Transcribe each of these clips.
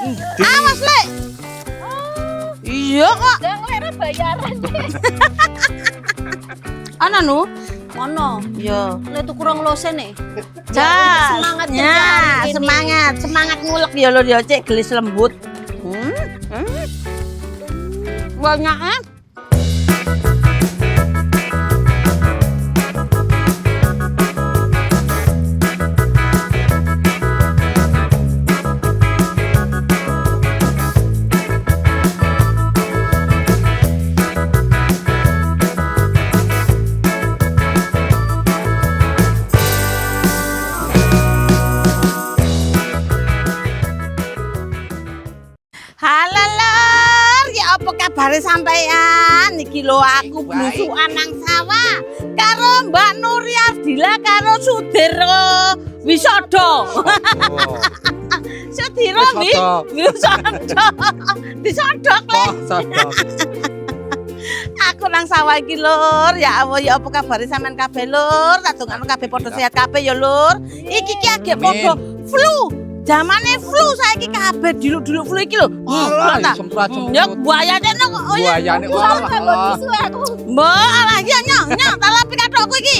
Awas, Lek. Iya kok. Jangan lera bayaran. Ana nu? Ono. Iya. Lek tuh kurang losen nih. Semangat kerja hari ini. semangat ngulek ya lur ya cek gelis lembut. Banyak kan? Halo lor, ya apa kabare sampean? Iki lho aku blusukan nang sawah karo Mbak Nuri Ardila karo Sudiro Wisodo. Sudiro Wisodo. Disodok le. Aku nang sawah iki lur, ya Allah ya apa kabare sampean kabeh lur? Tak dongakno kabeh padha sehat kabeh ya lur. Iki ki agek padha flu. Zamane flu saiki kabeh diluk-diluk flu iki lho. Ya buayane kok. Buayane Mbok alah ya nyok tak lapi kathokku iki.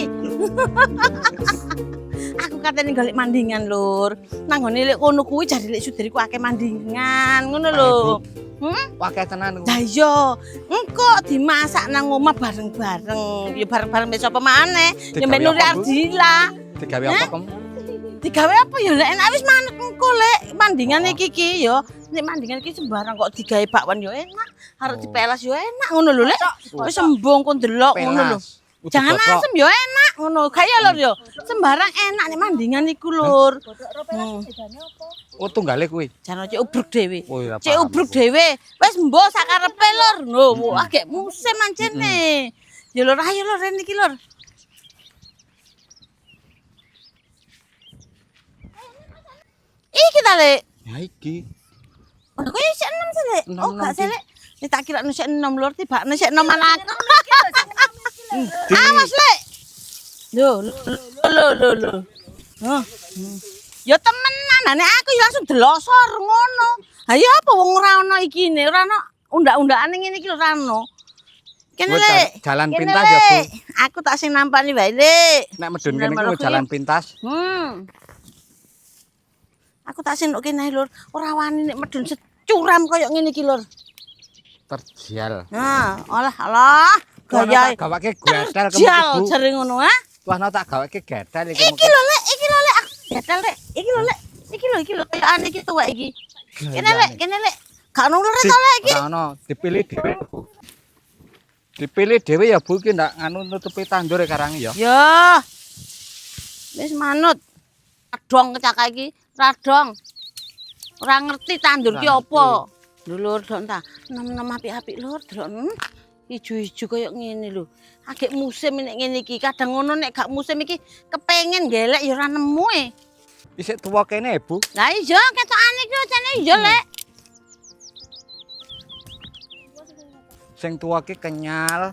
Aku katene golek mandingan lur. Nang ngene lek kono kuwi jare lek sudiriku akeh mandingan ngono lho. Pakai tenan. Lah iya, engko dimasak nang omah bareng-bareng. Ya bareng-bareng mbek sapa maneh? Ya mbek Nuri Ardila. Digawe apa kamu? Digawe apa ya lek enak wis manut engko lek mandingan iki ya. Nek mandingan iki sembarang kok digawe bakwan ya enak. Arep dipelas ya enak ngono lho lek. Wis sembung kon delok ngono lho. Jangan asem ya enak ngono. Kaya lur ya. Sembarang enak nek mandingan iku lur. Oh tunggale kuwi. Jan cek ubruk dhewe. Oh, iya, Cek paham. ubruk dhewe. Wis mbok sakarepe lur. Lho, agek musim mancene. Ya lur ayo lur rene iki lur. Iki ta lek. Ya iki. Oh, kok isih 6 sih lek. Oh, gak sih lek. Nek tak kira isih 6 lur tibakne isih 6 anakku. Awas lek. Lho. Hah. Ya temenan, nek aku ya langsung delosor ngono. Ha ya apa wong ora ono ikine, ora ono undak-undakane ngene iki lho ora ono. Kene lek. Jalan Kene, pintas ya, Bu. Lek. Aku tak sing nampani wae, Lek. Nek medun kene ku jalan pintas. Aku tak sing kene lur, ora wani nek medun securam koyo ngene iki lur. Terjal. Nah, alah. Gaya Gawake gatel jal Bu. jare ngono ha. Wah, tak gawake gatel Iki lho Lek, aku gatel Lek. Iki lho Lek. Iki lho koyo ane iki tuwek iki. Kene Lek. Gak ono lur to Lek iki. Ora ono, dipilih dhewe, Bu. Dipilih dhewe ya, Bu, iki ndak anu nutupi tandur karang ya. Ya. Wis manut. Radong kecaka iki, radong. Ora ngerti tandur ki apa. Lho lur dok ta. Nem-nem apik-apik lur, delok. Ijo-ijo koyo ngene lho. Agek musim nek ngene iki, kadang ngono nek gak musim iki kepengen gelek ya ora nemu e. Isih tuwa kene, Bu. Lah iya ketokane iki jane iya lek. Sing tuwa ki kenyal.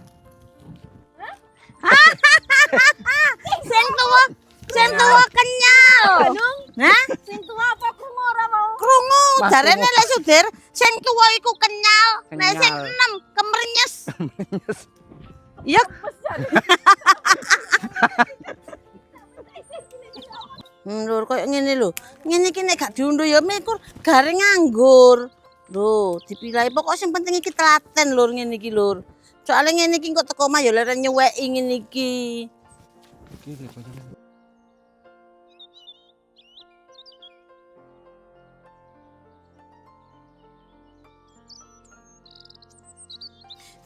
Sing tuwa kenyal. Hah? Sing tua apa krungu ora mau? Krungu Mas, jarene krungu. lek Sudir, sing tuwa iku kenyal, nek sing Kenyal. enem kemrenyes. Iya. Lur koyo ngene lho. Ngene iki nek gak diunduh ya mekur garing nganggur. Lho, dipilahi pokok sing penting iki telaten lur ngene iki lur. Soale ngene iki kok teko omah ya leren nyuweki ngene iki.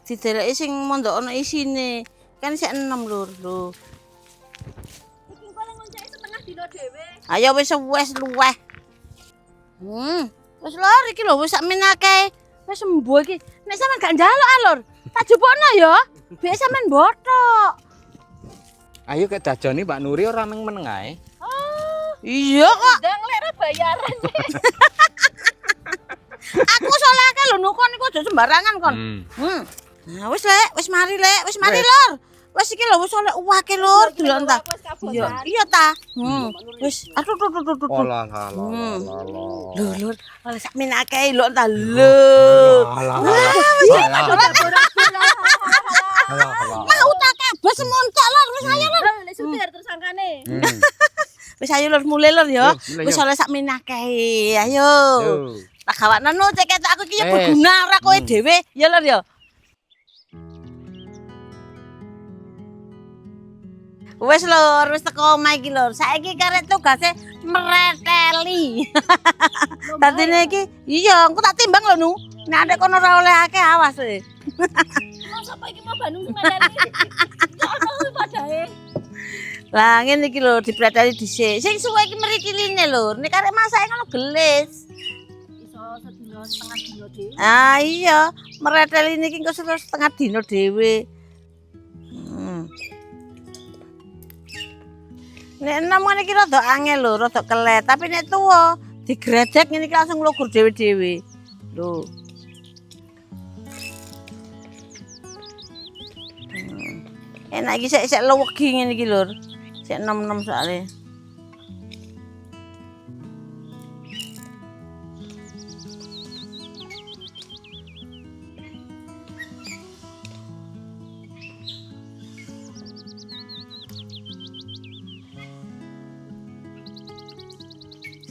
Dideleki sing mondok ana isine. Kan sik 6 lur. Lho. Iki kok lek ngoncake setengah dino dhewe. Ayo wis luweh. Wis lor iki lho wis sak menake. Wis sembuh iki. Nek sampean gak njaluk ah lur. Tak jupukno ya. Biar sampean bothok. Ayo ke dajoni Mbak Nuri ora meneng ae. Iya kok. Ndang lek bayaran. Aku soalnya kan lho nukon iku aja sembarangan kon. Nah wis lek, wis mari lek, wis mari lor. Wis iki lho wis oleh uwake Lur, delok ta. Wis Iya, kabotan. iya ta. Wis aduh tuh tuh tuh tuh. Olah lah Lho Lur, oleh sak minake lho ta. Lho. Mau tak kabeh semontok Lur, wis ayo Lur. Lek supir tersangkane. Wis ayo Lur mulai Lur ya. Mulai, Wis yo. oleh sak minake. Ayo. Yo. Tak gawakno no cek ketok aku iki ya Wes. berguna ora kowe dhewe ya Lur ya. Wes Lur, wis teko omah iki Lur. Saiki karek tugase mreteli. Dadine iki iya, engko tak timbang lho Nu. Nek adek kono ora oleh akeh awas e. Masa apa iki mau Bandung semeleni. Ya ono padae. Lah ngene iki lho dipreteli dhisik. Sing suwe iki merikiline Lur. Nek karek masake ngono gelis. Iso sedina setengah dina dhewe. Ah iya, mreteli niki engko setengah dina dhewe. Nek enom ngene iki rada angel lho, rada kelet, tapi nek tuwa digredek ngene iki langsung lugur dhewe-dhewe. Lho. Enak iki sik lewegi ngene iki Lur. Sik enom-enom soalé.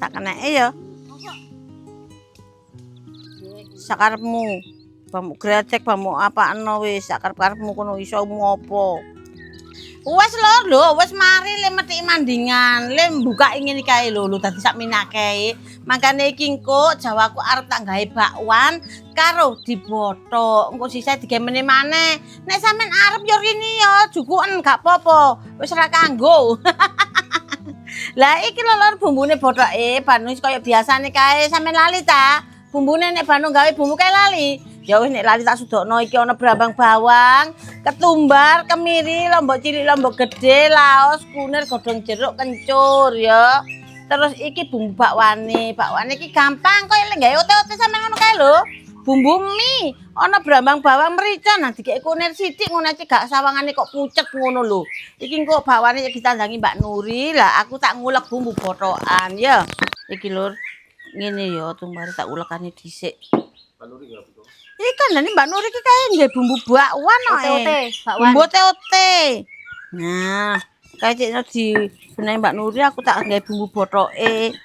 Sakeneke ya. Sakarepmu. Bamuk grecek, bamuk apakno wis sakarep-karepmu kono iso apa. Wes lho, wis mari le metik mandingan, le mbuka ngene kae lho dadi sak minake. Mangkane iki engko Jawaku arep tak gawe bakwan karo dibothok. Engko sisa digemene maneh. Nek sampean arep yo rene yo jukuken gak apa-apa. Wis ora kanggo. Lah iki lho Lur bumbune bothoke Bandung kaya biasane kae sampean lali ta? Bumbune nek Bandung gawe bumbu kae lali. Ya wis nek lali tak sudokno iki ana brambang bawang, ketumbar, kemiri, lombok cilik, lombok gede, laos, kunir, godhong jeruk, kencur ya. Terus iki bumbu bakwane. Bakwane iki gampang kaya lek gawe ote-ote sampean ngono kae lho. Bumbu mie, ana brambang bawang merica, nah dikek kunir sithik ngono ae gak sawangane kok pucet ngono lho. Iki engko bakwane ditandangi Mbak Nuri, lah aku tak ngulek bumbu bothokan ya. Iki Lur, ngene ya tumbare tak ulekane dhisik. Mbak Nuri ya apa? Iki kan Mbak Nuri iki kae nggawe bumbu bakwan kok. Ote-ote, bakwan. Bumbu ote-ote. Nah, kae cekno di benahi Mbak Nuri aku tak nggawe bumbu bothoke.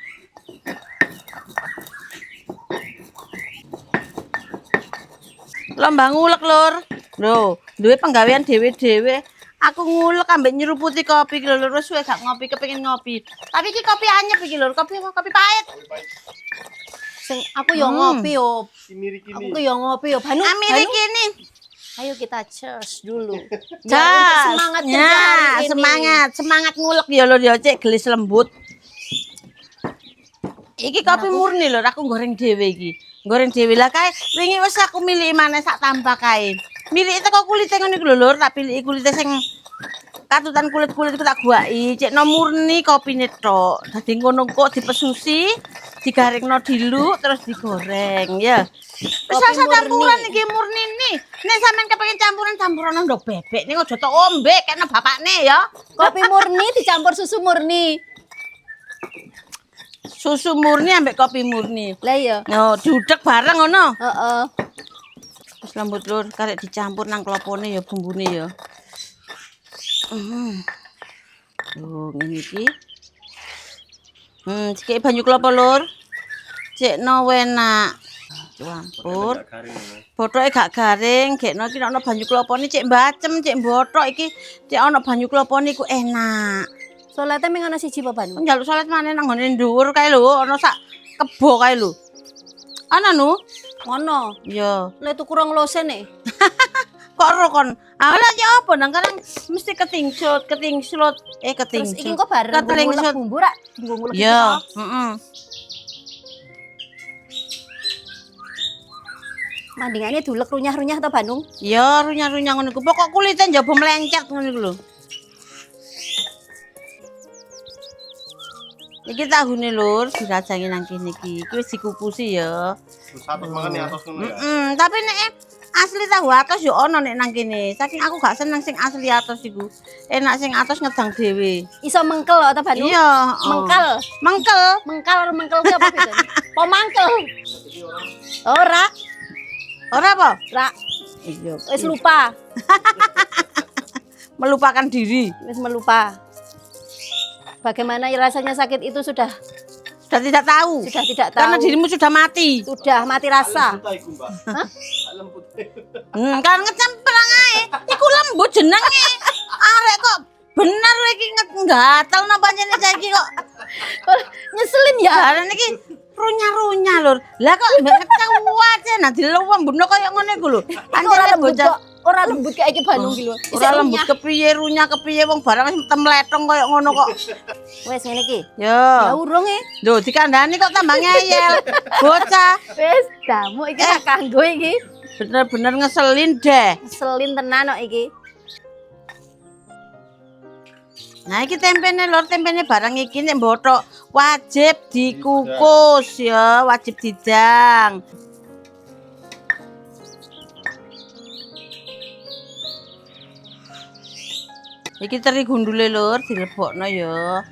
Lomba ngulek Lur. Lho, duwe penggawean dhewe-dhewe. Aku ngulek ambek nyeruputi kopi iki lho, wis suwe gak ngopi, kepengin ngopi. Tapi iki kopi anyep iki lho, kopi pahit. Sing aku yo ngopi yo. Aku yo ngopi yo. Bandung. Amiri kini. Ayo kita cheers dulu. Jas. Semangat kerja Ya, hari ini. semangat ngulek ya Lur ya, cek gelis lembut. Iki kopi murni lho, aku goreng dhewe iki. Goreng dhewe lah kae. Wingi wis aku milih maneh sak tambah kae. Milih teko kulite ngene iki lho Lur, tak pilih kulite sing katutan kulit-kulit tak guaki. Cekno murni kopine tok. Dadi ngono kok dipesusi, digaringno diluk terus digoreng ya. Wis rasa campuran iki murni nih. Nek sampean kepengin campuran ndok bebek ning aja tok ombe kena bapakne ya. Kopi murni dicampur susu murni. Susu murni ambek kopi murni. Lah iya. No, diudek bareng ngono. Heeh. Wis lembut Lur, karek dicampur nang klopone ya bumbune ya. Tuh, ngene iki. Dikek banyu klapa Lur. Cekno enak. Campur. Bothoke gak garing, gekno iki ana banyu klapane cek mbacem, cek bothok iki cek ana banyu klapane iku enak. Salate ming ana siji apa Bandung? Njaluk salat maneh nang ngene dhuwur kae lho, ana sak kebo kae lho. Ana Nu? Ono. Iya. Lek tuku rong losen e. Kok ro kon? Ah lha ya apa nang karang mesti ketingslot. Terus iki kok bareng Ketelingsut. bumbu rak ngulek. Iya, heeh. Mandingane dulek runyah-runyah to Bandung. Ya runyah-runyah ngono iku. Pokok kulite njaba melencet ngono iku lho. Iki tahune Lur, dirajangi nang kene iki. Iki wis dikukusi ya. Satu mangan di atas ngono ya. Tapi nek Asli tahu atos yo ono nek nang kene. Saking aku gak seneng sing asli atos iku. Enak sing atos ngedang dhewe. Iso mengkel ta Banu? Iya, Mengkel. Mengkel. Mengkal karo mengkel ki apa bedanya? Pomangkel. Ora. Ora apa? Ra, Iya. wis lupa. Melupakan diri. Wis melupa. Bagaimana rasanya sakit itu sudah Sudah tidak tahu. tidak tahu. Karena dirimu sudah mati. Sudah mati rasa. Kan ngecam perang ae. Iku lembut jenenge. Arek kok bener iki nggatel napa jenenge saiki kok. Nyeselin ya. Barane iki runya-runya lur. Lah kok mbek ngecam wae nah dilembutno koyo ngene iku lho. Iku ora lembut kok. Ora lembut kayak iki Bandung iki lho. Ora lembut kepiye runya kepiye wong barang wis temletong koyo ngono kok. Wes ngene iki. Ya. Ya urung e. Lho dikandani kok tambah ngeyel. Bocah. Wes damu iki tak kanggo iki. Bener-bener ngeselin deh. Ngeselin tenan kok iki. Nah iki tempene lor, tempene barang iki nek bothok wajib dikukus ya, wajib didang. Iki teri gundule lur, dilebokno ya.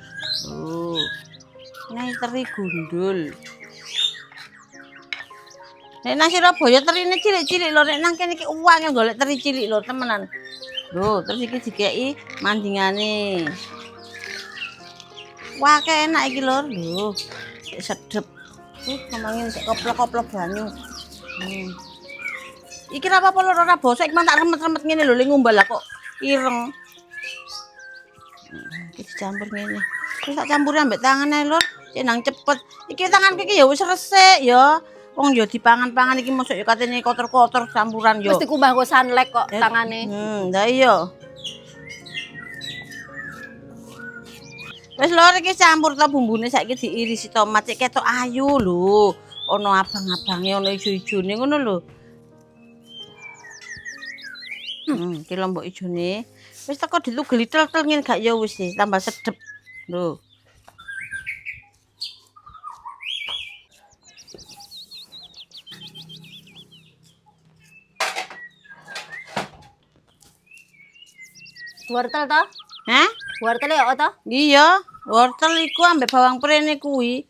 Ini teri gundul. Nek nang Surabaya terine cilik-cilik lho, nek nang kene iki uang golek teri cilik lho temenan. Lho, terus iki dikeki mandingane. Wah, enak iki lho. Lho, sedep. Ngomongin sik koplok-koplok banyu. Iki ra apa-apa lho, ora bosok, iki tak remet-remet ngene lho, ling ngumbal lah kok ireng. Iki dicampur ngene. Terus tak campuri ambek tangan ae lho, nang cepet. Iki tanganku iki ya wis resik ya. Wong yo dipangan-pangan iki mosok yo katene kotor-kotor campuran yo. Mesti kumbah go sanlek kok tangane. Lah iya. Wis lho iki campur ta bumbune saiki diirisi tomat cek ketok ayu lho. Ono abang-abange ono ijo-ijone ngono lho. Iki lombok ijone. Wis teko dilugeli tel-tel ngene gak ya wis tambah sedep. Lho. Wortel to? Hah? Wortel ya to? Iya, wortel iku ambek bawang prene kuwi.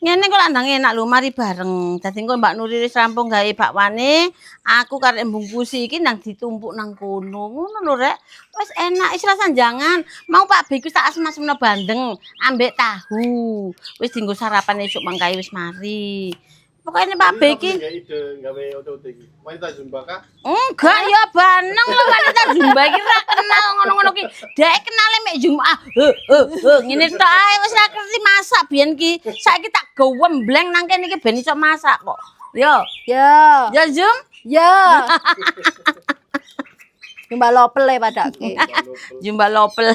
Ngene kok landang enak lho, mari bareng. Dadi engko Mbak Nuri wis rampung gawe bakwane, aku karek mbungkusi iki nang ditumpuk nang kono. Ngono lho, Rek. Wis enak, wis rasanjangan. Mau Pak Beku tak asem-asemno bandeng ambek tahu. Wis dienggo sarapan esuk mangkae wis mari. Pokoknya Pak Beki gawe otot iki. Wanita Zumba kah? enggak ya baneng lho wanita Zumba iki ra kenal ngono-ngono ki. Dek kenale mek Jumat. Ngene tok ae wis ra ngerti masak biyen ki. Saiki tak gowembleng nang kene iki ben iso masak kok. Yo. Ya. Ya Zum. Ya. Jumba lopel e padake. Jumba lopel.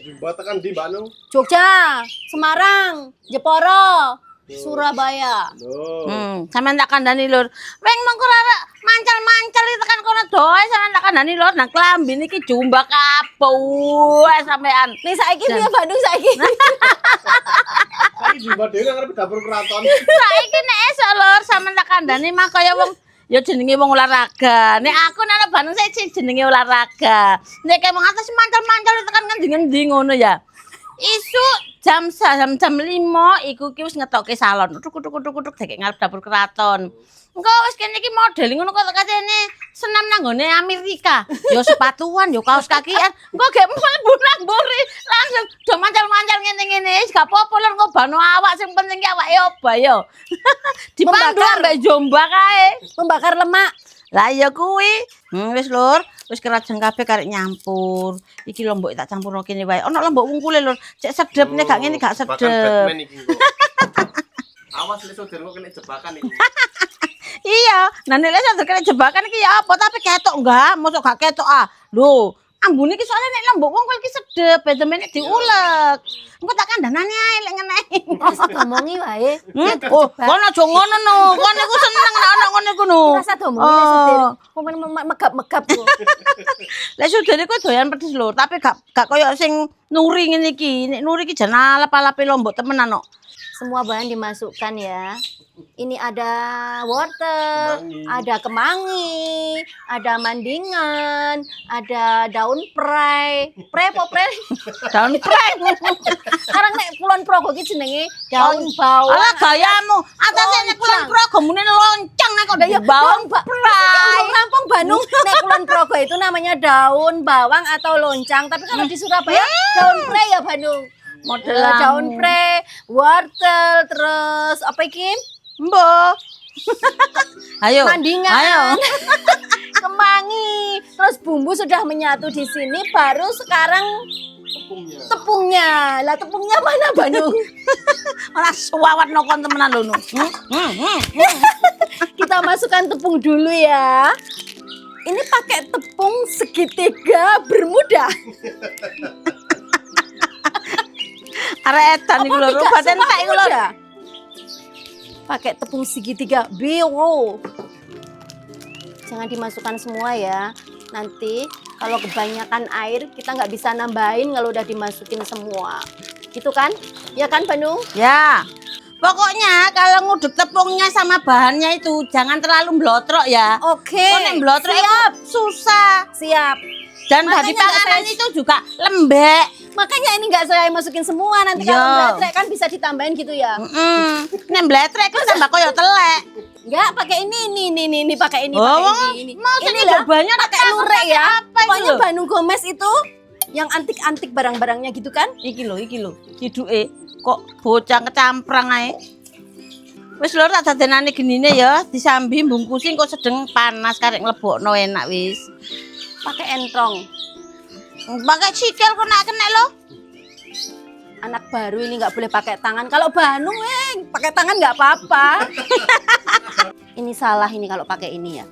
Zumba tekan di Mbak Nu. Jogja, Semarang, Jepara, Surabaya. Loh. Sampeyan tak kandhani lur. Weng mengko ora mancal-mancal iki tekan kono doe sampeyan tak kandhani lur. Nang klambi niki jumba kabeh sampean. Ning saiki piye Bandung saiki? Saiki Zumba dhewe nang ngarep dapur keraton. Saiki nek esuk lur sampeyan tak kandhani mah kaya wong ya jenenge wong olahraga. Nek aku nang Bandung saiki jenenge olahraga. Nek kaya wong atas mancal-mancal tekan ngendi-ngendi ngono ya. Isuk jam 5 iku ki wis ngetokke salon. Kutuk-kutuk dek ngarep dapur keraton. Engko wis kene iki model ngono kok katene senam nang gone Amerika. Ya sepatuan, ya kaos kakian. Engko gek mlebu nang mburi langsung do mancal-mancal ngene-ngene. Wis gak apa-apa lho ngobano awak sing penting ki awake oba ya. Dipandu ambek jomba kae. Membakar lemak. Lah ya kuwi. Wis lur, wis kerajang kabeh karek nyampur. Iki lombok tak campurno kene wae. Ono lombok wungkule lur. Cek sedep nek gak ngene gak sedep. Batman iki kok. Awas lek soder kok kena jebakan iki. Iya, nah nek soder kena jebakan iki ya apa tapi ketok enggak, mosok gak ketok ah. Lho, ambune iki soalnya nek lombok wungkul iki sedep, bedemene diulek. Engko tak kandhanane ae lek ngene. Rasa domongi wae. Oh, kono aja ngono no. Kono iku seneng nek ana ngono iku no. Rasa domongi lek setir. Wong megap-megap kok. Lek sudene kuwi doyan pedes lho, tapi gak koyo sing Nuri ngene iki. Nek Nuri iki jan alap-alape lombok temenan kok. Semua bahan dimasukkan ya. Ini ada wortel, ada kemangi, ada mandingan, ada daun prei. Prei apa prei? Daun prei. Sekarang nek Kulon Progo iki jenenge daun bawang. Alah gayamu. Atase nek Kulon Progo mune lonceng nek kok bawang prei. Lampung Bandung nek Kulon Progo itu namanya daun bawang atau loncang. Tapi kalau di Surabaya daun prei ya Bandung. Model Daun prei, wortel, terus apa iki? Mbok. Ayo. Mandingan. Ayo. Kemangi. Terus bumbu sudah menyatu di sini, baru sekarang tepungnya. Lah tepungnya mana Bandung? Ora suwawat nokon temenan lho. Kita masukkan tepung dulu ya. Ini pakai tepung segitiga Bermuda. Arek edan iku lho, tidak badan semua tak iku lho. Bermuda? Pakai tepung segitiga biru. Jangan dimasukkan semua ya. Nanti kalau kebanyakan air kita nggak bisa nambahin kalau udah dimasukin semua. Gitu kan? Ya kan Bandung? Ya. Pokoknya kalau nguduk tepungnya sama bahannya itu jangan terlalu blotrok ya. Oke. Kok nek blotrok itu susah. Siap. Dan Makanya tadi nggak panganan saya- itu juga lembek. Makanya ini nggak saya masukin semua. Nanti kalau Iya. bletrek kan bisa ditambahin gitu ya. Nek bletrek kan tambah koyo telek. Enggak, pakai ini pakai ini, Oh, pakai ini. mau Ini sini lah, cobanya pakai lurek ya. apa itu Pokoknya lho? Bandung Gomez itu yang antik-antik barang-barangnya gitu kan? Iki lho. Ciduke kok bocah kecamprang ae. Wis lho tak dadenane genine ya, disambi bungkusin kok sedeng panas karek nglebokno enak wis. Pakai entrong. Pakai sikil kok nak kena lho. Anak baru ini nggak boleh pakai tangan. Kalau Bandung, pakai tangan nggak apa-apa. Ini salah ini kalau pakai ini ya.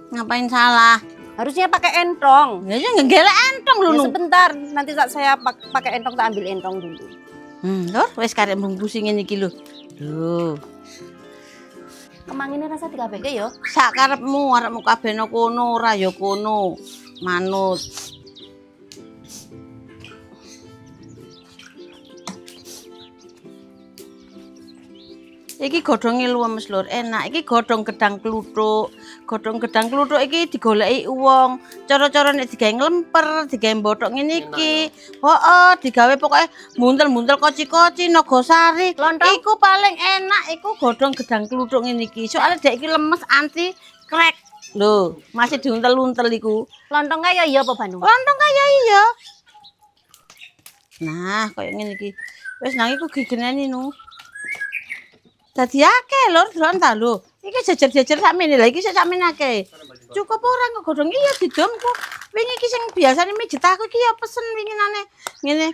Ngapain salah? Harusnya pakai entrong. Ya ngegelek entong lho. Ya, Nu. sebentar, nanti saat saya pakai entrong, tak ambil entrong dulu. Lho, wis karek bungkusin ngene iki lho. Lho, Kemanginnya rasa 3 BG ya. sak karepmu arepmu kabeh no kono ora ya kono. Manut. Iki godhonge luwes lur, enak. Iki godhong gedang kluthuk. Godhong gedang kluthuk iki digoleki wong. Cara-cara nek digawe nglemper, digawe bothok ngene iki. Heeh, digawe pokoke muntel-muntel koci-koci Nogosari. Lontong? Iku paling enak iku godhong gedang kluthuk ngene iki. Soale dek iki lemes anti krek. Lho, masih diuntel-untel iku. Lontong kaya iya apa Bandung? Lontong kaya iya. Nah, koyo ngene iki. Wis nang iku gigeneni nu. Dadi akeh lur, delok ta lho. Iki jejer-jejer sakmene lha iki sik sakmene akeh. Cukup ora kok godhong iya didom kok. Wingi iki sing biasane mijet aku iki ya pesen winginane. Ngene.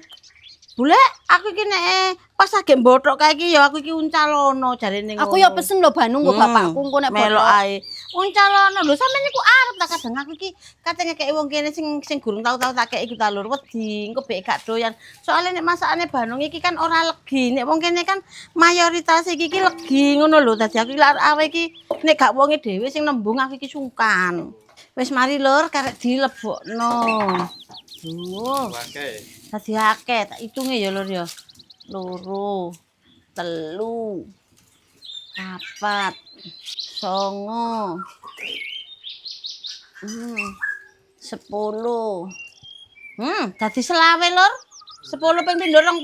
Bule, aku iki nek pas lagi mbothok kae iki ya aku iki uncalono jarene ngono. Aku ya pesen lho Bandung kok bapakku engko nek melok botok. ae. Uncalono lho sampeyan iku arep ta kadang aku iki kate ngekeki wong kene sing gurung tau-tau tak keki iki ta lur wedi engko bek gak doyan. Soale nek masakane Bandung iki kan ora legi. Nek wong kene kan mayoritas iki legi ngono lho. Dadi aku iki arep awe iki nek gak wonge dhewe sing nembung aku iki sungkan. Wis mari lur karek dilebokno. Oke. Dadi akeh tak hitunge ya lur ya. 2, 3, 4, 9, 10. Dadi selawe lur. 10 ping pindho 20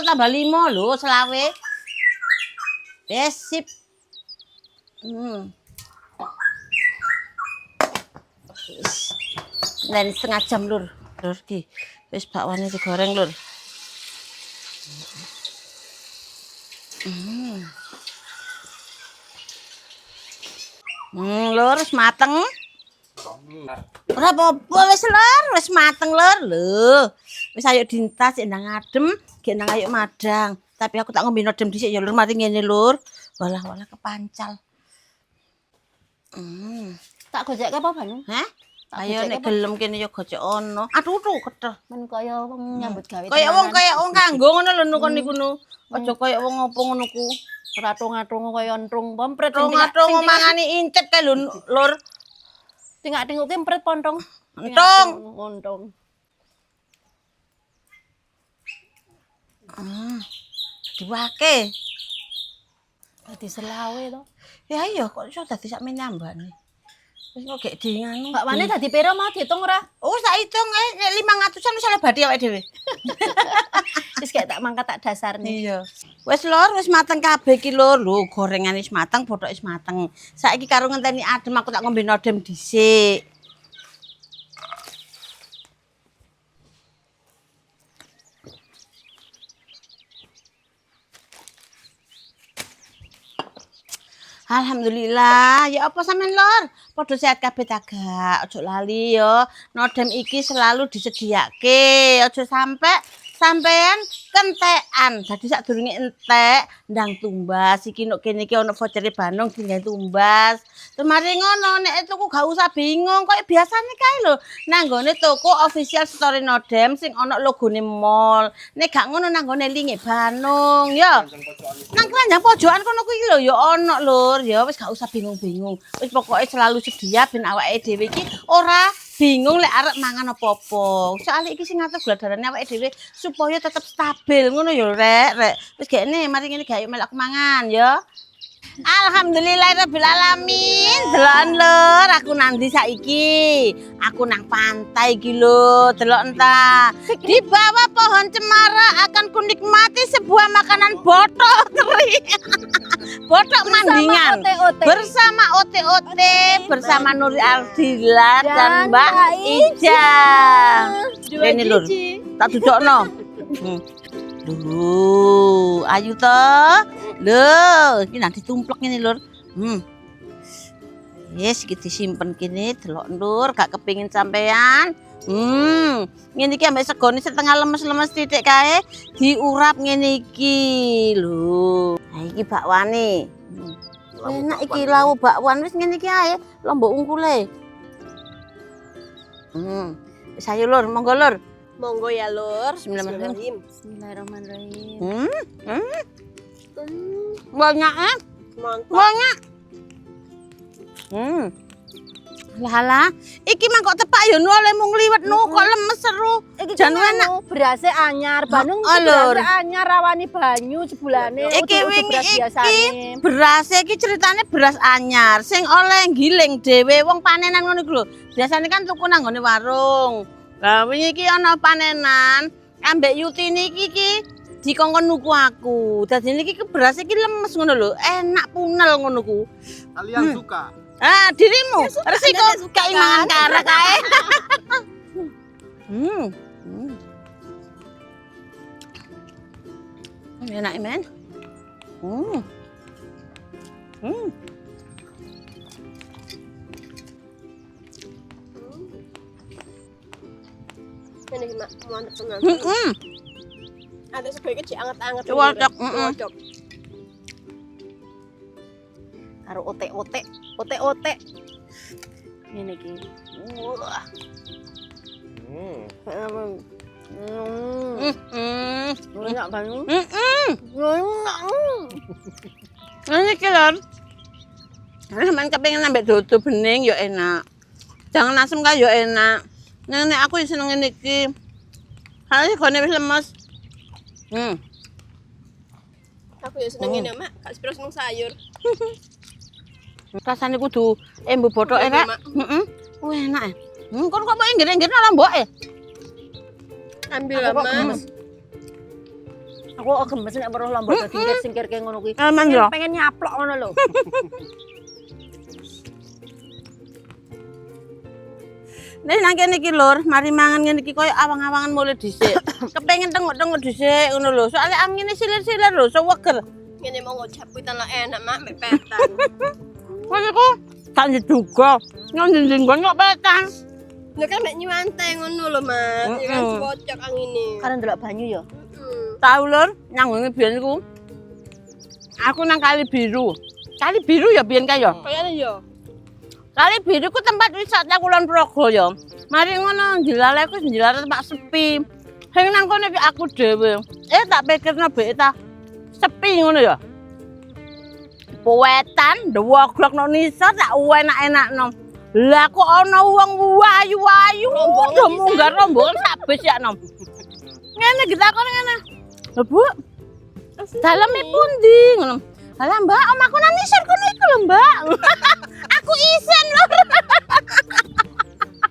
tambah 5 lho selawe. Wis sip. Wis. Lan setengah jam lur. Lur ki. Wis bakwane digoreng lur. Lur wis mateng. Ora apa-apa wis lur, wis mateng lur. Lho. Wis ayo dintas sik ndang adem, gek nang ayo madang. Tapi aku tak ngombe adem dhisik ya lur, mari ngene lur. Walah-walah kepancal. Tak gojekke apa Bandung? Hah? Tak Ayo gojek nek apa? gelem kene ya gojek ono. Aduh tuh keteh. Men kaya wong nyambut gawe. Kaya wong kanggo ngono lho nu kon niku nu. Aja kaya wong opo ngono ku. ratung-ratung kaya entrung pompret. Tung-tung mangani incet kae lho lur. Tingak-tinguk ki empret pontong. Entung. Pontong. Diwake. Dadi selawe to. Ya iya kok iso dadi sak nyambane. Wis kok gek di nganu. Bakwane dadi piro mau diitung ora? Oh, sak hitung nek 500-an wis oleh badi awake dhewe. Wis kayak tak mangkat tak dasarne. Iya. Wis lur, wis mateng kabeh iki lur. Lho, gorengan wis mateng, bothok wis mateng. Saiki karo ngenteni adem aku tak ngombe nodem dhisik. Alhamdulillah, ya apa sampean lur? Padha sehat kabeh ta gak? Ojo lali ya. Nodem iki selalu disediake. Ojo sampe sampean kentekan. Dadi sadurunge entek ndang tumbas iki nek kene iki ana voucher Bandung tinggal tumbas. Terus mari ngono nek tuku gak usah bingung kaya biasane kae lho. Nang nggone toko official store Nodem sing ana logone mall. Nek gak ngono nang nggone linge Bandung ya. Nang keranjang pojokan kono kuwi lho ya ana lur. Ya wis gak usah bingung-bingung. Wis pokoke selalu sedia ben awake dhewe iki ora bingung lek arep mangan apa-apa. Soale iki sing ngatur gula darahne awake dhewe supaya tetep stabil ngono ya rek. Wis gekne mari ngene gak melok mangan ya. Alhamdulillahirabbil alamin. Delok lur, aku nanti saiki. Aku nang pantai iki lho, delok entah. Di bawah pohon cemara akan kunikmati sebuah makanan botok teri. Botok mandingan. Bersama OT-OT, bersama Nuri Ardila dan Mbak Ija. Rene lur, tak dudukno. Duh, ayu toh. Lho, iki nanti tumplek ngene lur. Yes, iki disimpen kene delok lur, gak kepengin sampean. Ngene iki ambek segone setengah lemes-lemes titik kae diurap ngene iki lho. Ha iki bakwane. Enak iki lawu bakwan wis ngene iki ae, lombok ungkule. Wis ayo lur, monggo lur. Monggo ya lur. Bismillahirrahmanirrahim. Bismillahirrahmanirrahim. Banyak Mantap. banyak. Lah, iki mangkok tepak ya nu oleh mung liwet nu kok lemes seru. Jan enak. Berase anyar, Bandung Oh, lur. berase anyar rawani banyu sebulane. Iki wingi iki beras iki ceritane beras anyar sing oleh giling dhewe wong panenan ngono iku lho. Biasane kan tuku nang nggone warung. Lah wingi iki ana panenan ambek Yutini iki dikongkon nuku aku. Dadi niki beras iki lemes ngono lho, enak punel ngono ku. Kalian suka? Ah, dirimu resiko gak mangan kara kae. Enak men. Ini mak mantep tenan. Ada sebaiknya dianget-anget. Cocok. Cocok. Karo otek-otek. Ngene iki. Wah. Enak banget. Ini kilor. Sampeyan kepengin nambah dodo bening ya enak. Jangan asem kae ya enak. Nek aku ya seneng ngene iki. Soale gone wis lemes. Aku ya seneng ini mak, gak sepiro seneng sayur. Rasane kudu embu bothok Enak, enak. Mak. Enak. Kon kok mau inggir-inggir ora mboke. Ambil lah mas. Aku gemes nek weruh lombok singkir kayak ngono kuwi. Aman yo. Pengen nyaplok ngono lho. Nek nang kene iki lur, mari mangan ngene iki koyo awang-awangan mulai dhisik. Kepengin tengok-tengok dhisik ngono lho. Soale angine silir-silir lho, seweger. Ngene mau ngocap kuwi tanah enak mak mek petan. Kok iku tak juga. Nang dinding kok petan. Lha kan mek nyuwante ngono lho mas. Ya kan cocok angine. Karena ndelok banyu ya. Tahu lur, nang ngene biyen iku. Aku nang Kali Biru. Kali Biru ya biyen kae ya. Kayane ya. Kali Biru ku tempat wisata Kulon Progo ya. Mari ngono njilale ku njilare tempat sepi. Sing nang kono iki aku dhewe. Tak pikirno bek ta sepi ngono ya. Powetan ndewoglok nang nisor tak enak-enakno. Lah kok ana wong wayu-wayu do munggah rombongan sak bis ya nom. Ngene ditakoni ngene. Lho Bu, daleme pundi ngono. Alah Mbak, omaku nang isor kono iku lho Mbak. Aku isen lho.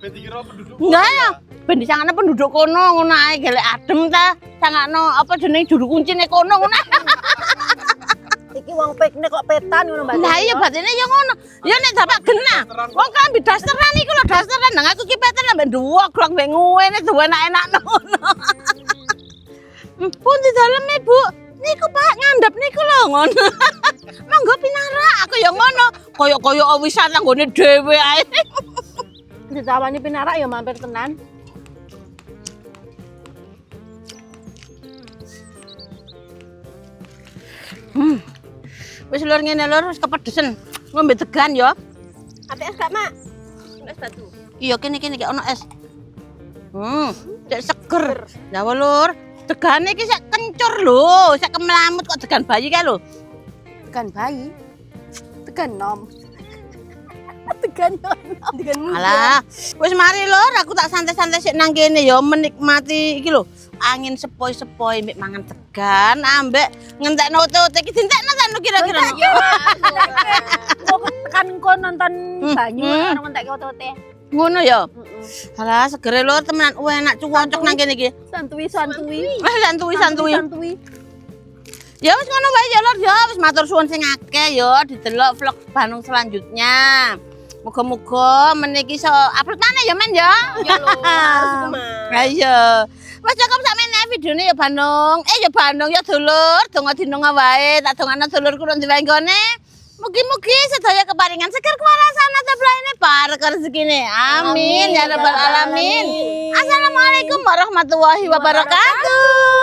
Ben dikira penduduk. Enggak ya. Ben disangane penduduk kono ngono ae gelek adem ta. Sangakno apa jenenge juru kuncine kono ngono. Iki wong piknik kok petan ngono Mbak. Lah iya batine ya ngono. Ya nek dapat genah. Wong klambi dasteran iku lho dasteran nang aku ki peten ambek duwok glok mbek nguwene duwe enak-enak ngono. Pun di daleme Bu. Niku Pak ngandhap niku lho ngono. Monggo pinara aku ya ngono. Kaya-kaya wisata nggone dhewe ae. Ditawani pinarak ya mampir tenan. Wis lur ngene lur wis kepedesen. Ngombe degan ya. Ate es gak, Mak? Es batu. Iya kene gak ono es. Cek seger. Ya lur, degane iki sik kencur lho, sik kemlamut kok degan bayi kae lho. Tekan bayi. Tekan nom. Tekan nom. Tekan muda. Alah, wis mari lur, aku tak santai-santai sik nang kene ya menikmati iki lho. Angin sepoi-sepoi mbek mangan degan ambek ngentekno ote-ote iki dintekno ta kira-kira. Kok tekan kon nonton banyu karo ngentek ote-ote. Ngono ya. Alah, segere lur temenan enak cuwocok nang kene iki. Santuy. Santuy. Ya wis ngono wae ya lur ya, wis matur suwun sing akeh ya didelok vlog Bandung selanjutnya. Muga-muga meniki iso upload maneh ya men ya. Ya lho, Ayo. Wis cukup sakmene videone ya Bandung. Ya Bandung ya dulur, donga dinonga wae, tak dongane dulurku nang diwenggone. Mugi-mugi sedaya keparingan seger kewarasan ateblaine barek rezekine. Amin ya rabbal alamin. Assalamualaikum warahmatullahi wabarakatuh.